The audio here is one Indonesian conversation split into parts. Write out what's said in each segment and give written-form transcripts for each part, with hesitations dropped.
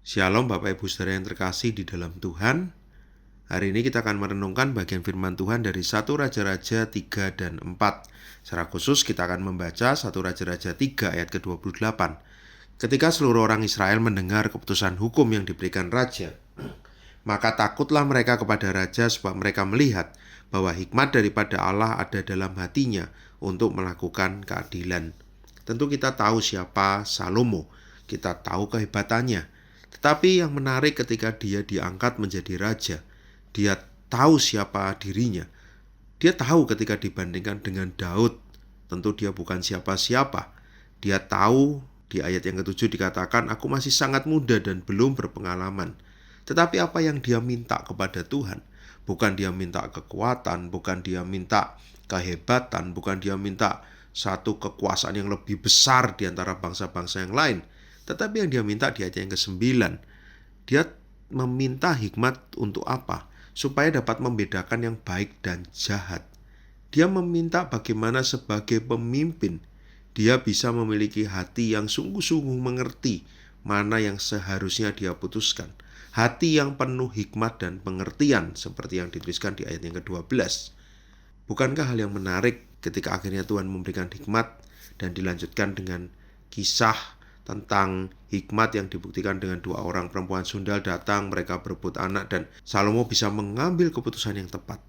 Shalom Bapak Ibu Saudara yang terkasih di dalam Tuhan. Hari ini kita akan merenungkan bagian firman Tuhan dari 1 Raja-Raja 3 dan 4. Secara khusus kita akan membaca 1 Raja-Raja 3 ayat ke-28. Ketika seluruh orang Israel mendengar keputusan hukum yang diberikan raja, maka takutlah mereka kepada raja sebab mereka melihat bahwa hikmat daripada Allah ada dalam hatinya untuk melakukan keadilan. Tentu kita tahu siapa Salomo, kita tahu kehebatannya. Tetapi yang menarik ketika dia diangkat menjadi raja, dia tahu siapa dirinya. Dia tahu ketika dibandingkan dengan Daud, tentu dia bukan siapa-siapa. Dia tahu di ayat yang ke-7 dikatakan, aku masih sangat muda dan belum berpengalaman. Tetapi apa yang dia minta kepada Tuhan? Bukan dia minta kekuatan, bukan dia minta kehebatan, bukan dia minta satu kekuasaan yang lebih besar di antara bangsa-bangsa yang lain. Tetapi yang dia minta di ayat yang ke-9, dia meminta hikmat untuk apa? Supaya dapat membedakan yang baik dan jahat. Dia meminta bagaimana sebagai pemimpin, dia bisa memiliki hati yang sungguh-sungguh mengerti mana yang seharusnya dia putuskan. Hati yang penuh hikmat dan pengertian, seperti yang dituliskan di ayat yang ke-12. Bukankah hal yang menarik ketika akhirnya Tuhan memberikan hikmat dan dilanjutkan dengan kisah tentang hikmat yang dibuktikan dengan dua orang perempuan sundal datang, mereka berebut anak dan Salomo bisa mengambil keputusan yang tepat.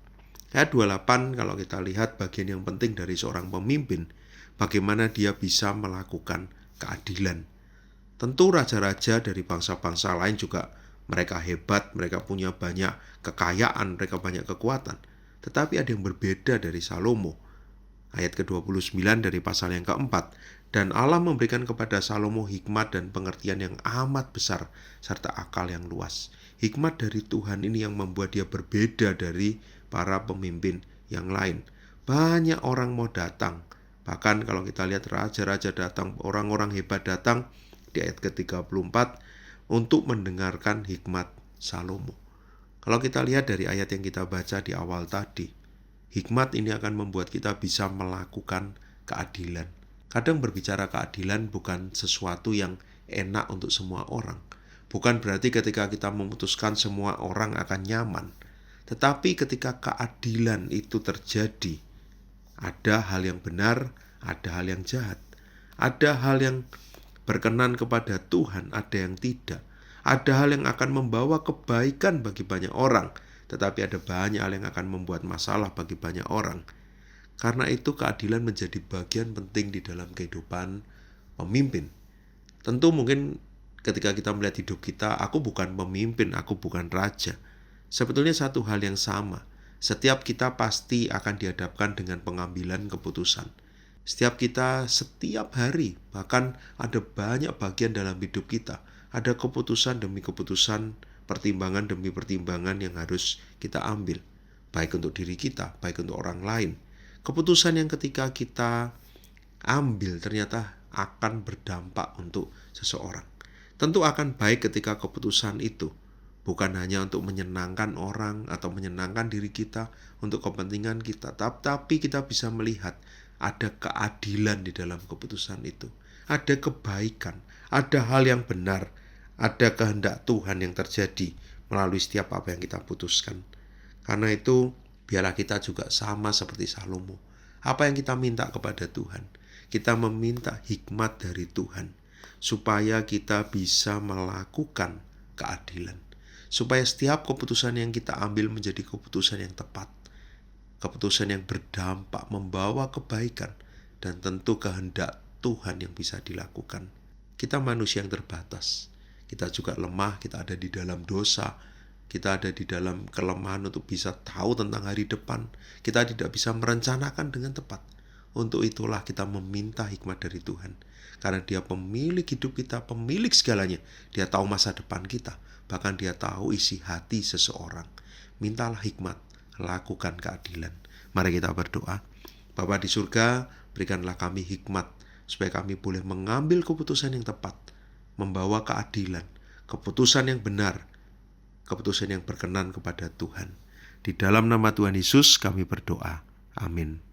Ayat 28 kalau kita lihat bagian yang penting dari seorang pemimpin, bagaimana dia bisa melakukan keadilan. Tentu raja-raja dari bangsa-bangsa lain juga mereka hebat, mereka punya banyak kekayaan, mereka banyak kekuatan. Tetapi ada yang berbeda dari Salomo. Ayat ke-29 dari pasal yang keempat. Dan Allah memberikan kepada Salomo hikmat dan pengertian yang amat besar serta akal yang luas. Hikmat dari Tuhan ini yang membuat dia berbeda dari para pemimpin yang lain. Banyak orang mau datang. Bahkan kalau kita lihat raja-raja datang, orang-orang hebat datang di ayat ke-34 untuk mendengarkan hikmat Salomo. Kalau kita lihat dari ayat yang kita baca di awal tadi, hikmat ini akan membuat kita bisa melakukan keadilan. Kadang berbicara keadilan bukan sesuatu yang enak untuk semua orang. Bukan berarti ketika kita memutuskan semua orang akan nyaman. Tetapi ketika keadilan itu terjadi, ada hal yang benar, ada hal yang jahat. Ada hal yang berkenan kepada Tuhan, ada yang tidak. Ada hal yang akan membawa kebaikan bagi banyak orang, tetapi ada banyak hal yang akan membuat masalah bagi banyak orang. Karena itu keadilan menjadi bagian penting di dalam kehidupan pemimpin. Tentu mungkin ketika kita melihat hidup kita, aku bukan pemimpin, aku bukan raja. Sebetulnya satu hal yang sama. Setiap kita pasti akan dihadapkan dengan pengambilan keputusan. Setiap hari, bahkan ada banyak bagian dalam hidup kita. Ada keputusan demi keputusan, pertimbangan demi pertimbangan yang harus kita ambil. Baik untuk diri kita, baik untuk orang lain. Keputusan yang ketika kita ambil ternyata akan berdampak untuk seseorang. Tentu akan baik ketika keputusan itu bukan hanya untuk menyenangkan orang atau menyenangkan diri kita, untuk kepentingan kita, tapi kita bisa melihat ada keadilan di dalam keputusan itu. Ada kebaikan, ada hal yang benar, ada kehendak Tuhan yang terjadi melalui setiap apa yang kita putuskan. Karena itu, biarlah kita juga sama seperti Salomo. Apa yang kita minta kepada Tuhan? Kita meminta hikmat dari Tuhan, supaya kita bisa melakukan keadilan. Supaya setiap keputusan yang kita ambil menjadi keputusan yang tepat. Keputusan yang berdampak, membawa kebaikan, dan tentu kehendak Tuhan yang bisa dilakukan. Kita manusia yang terbatas. Kita juga lemah, kita ada di dalam dosa. Kita ada di dalam kelemahan untuk bisa tahu tentang hari depan. Kita tidak bisa merencanakan dengan tepat. Untuk itulah kita meminta hikmat dari Tuhan. Karena Dia pemilik hidup kita, pemilik segalanya. Dia tahu masa depan kita. Bahkan Dia tahu isi hati seseorang. Mintalah hikmat, lakukan keadilan. Mari kita berdoa. Bapa di surga, berikanlah kami hikmat, supaya kami boleh mengambil keputusan yang tepat, membawa keadilan, keputusan yang benar, keputusan yang berkenan kepada Tuhan. Di dalam nama Tuhan Yesus kami berdoa. Amin.